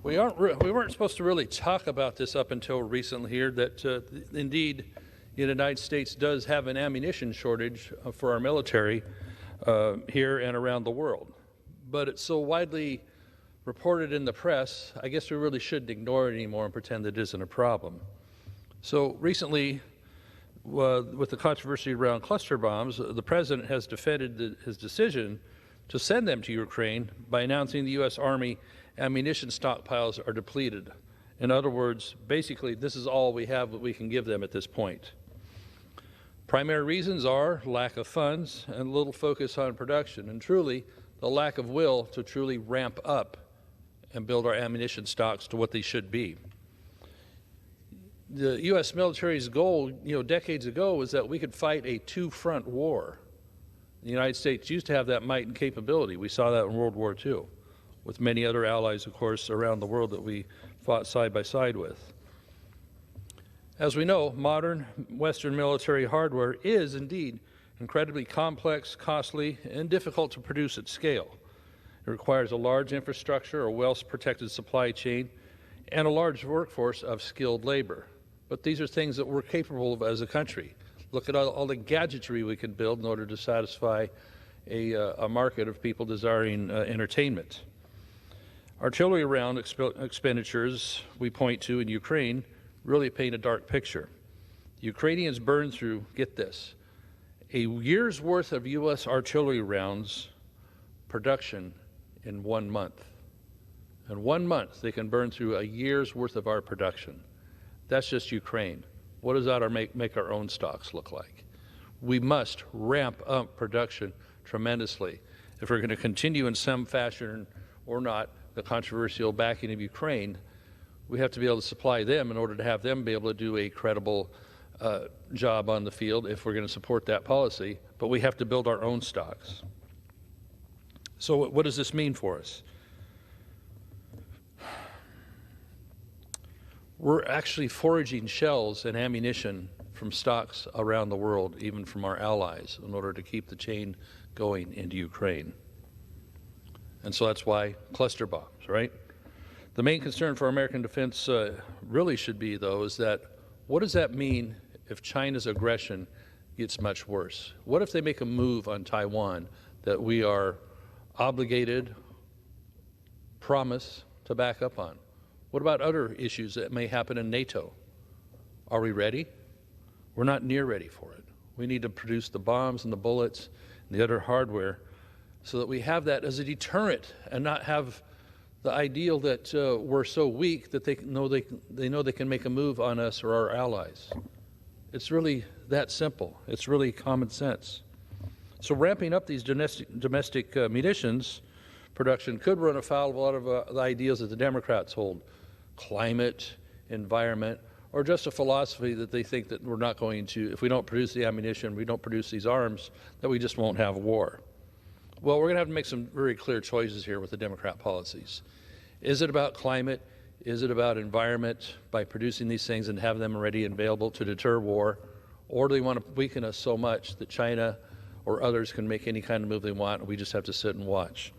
We weren't supposed to really talk about this up until recently here, that indeed the United States does have an ammunition shortage for our military here and around the world. But it's so widely reported in the press, I guess we really shouldn't ignore it anymore and pretend that it isn't a problem. So recently, with the controversy around cluster bombs, the president has defended his decision to send them to Ukraine by announcing the U.S. Army ammunition stockpiles are depleted. In other words, basically, this is all we have that we can give them at this point. Primary reasons are lack of funds and little focus on production, and truly, the lack of will to truly ramp up and build our ammunition stocks to what they should be. The U.S. military's goal, decades ago, was that we could fight a two-front war. The United States used to have that might and capability. We saw that in World War II, with many other allies, of course, around the world that we fought side by side with. As we know, modern Western military hardware is indeed incredibly complex, costly, and difficult to produce at scale. It requires a large infrastructure, a well-protected supply chain, and a large workforce of skilled labor. But these are things that we're capable of as a country. Look at all the gadgetry we can build in order to satisfy a market of people desiring entertainment. Artillery round expenditures we point to in Ukraine really paint a dark picture. The Ukrainians burned through, get this, a year's worth of U.S. artillery rounds production in 1 month. In 1 month, they can burn through a year's worth of our production. That's just Ukraine. What does that make our own stocks look like? We must ramp up production tremendously if we're going to continue in some fashion or not the controversial backing of Ukraine. We have to be able to supply them in order to have them be able to do a credible job on the field if we're going to support that policy, but we have to build our own stocks. So what does this mean for us? We're actually foraging shells and ammunition from stocks around the world, even from our allies, in order to keep the chain going into Ukraine. And so that's why cluster bombs, right? The main concern for American defense really should be, though, is that what does that mean if China's aggression gets much worse? What if they make a move on Taiwan that we are obligated, promise to back up on? What about other issues that may happen in NATO? Are we ready? We're not near ready for it. We need to produce the bombs and the bullets and the other hardware so that we have that as a deterrent and not have the ideal that we're so weak that they know they can make a move on us or our allies. It's really that simple. It's really common sense. So ramping up these domestic munitions production could run afoul of a lot of the ideals that the Democrats hold. Climate, environment, or just a philosophy that they think that we're not going to, if we don't produce the ammunition, we don't produce these arms, that we just won't have war. Well, we're going to have to make some very clear choices here with the Democrat policies. Is it about climate? Is it about environment by producing these things and have them ready and available to deter war? Or do they want to weaken us so much that China or others can make any kind of move they want and we just have to sit and watch?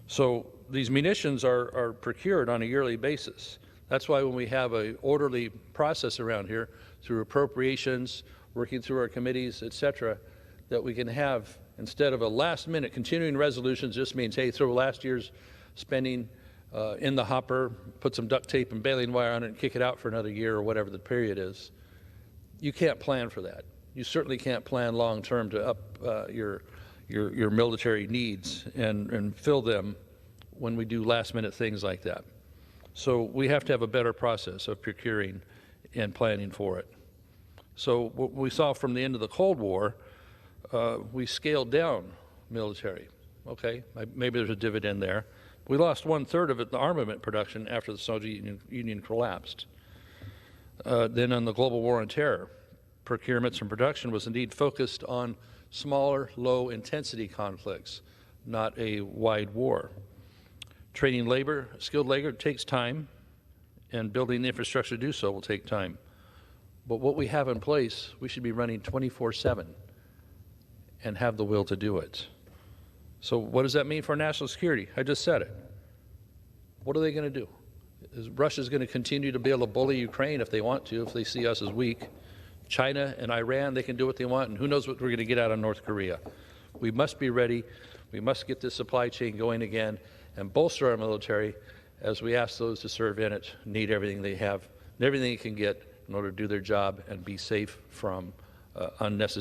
So these munitions are procured on a yearly basis. That's why when we have an orderly process around here through appropriations, working through our committees, et cetera, that we can have, instead of a last-minute continuing resolutions, just means, hey, throw last year's spending in the hopper, put some duct tape and baling wire on it and kick it out for another year or whatever the period is. You can't plan for that. You certainly can't plan long-term to up your military needs and fill them when we do last-minute things like that. So we have to have a better process of procuring and planning for it. So what we saw from the end of the Cold War, we scaled down military. Okay, maybe there's a dividend there. We lost 1/3 of it in the armament production after the Soviet Union collapsed. Then on the global war on terror, procurements and production was indeed focused on smaller, low-intensity conflicts, not a wide war. Training labor, skilled labor, takes time, and building the infrastructure to do so will take time. But what we have in place, we should be running 24/7 and have the will to do it. So what does that mean for national security? I just said it. What are they going to do? Is Russia's going to continue to be able to bully Ukraine if they want to, if they see us as weak? China and Iran, they can do what they want, and who knows what we're going to get out of North Korea. We must be ready. We must get this supply chain going again and bolster our military as we ask those to serve in it need everything they have and everything they can get in order to do their job and be safe from unnecessary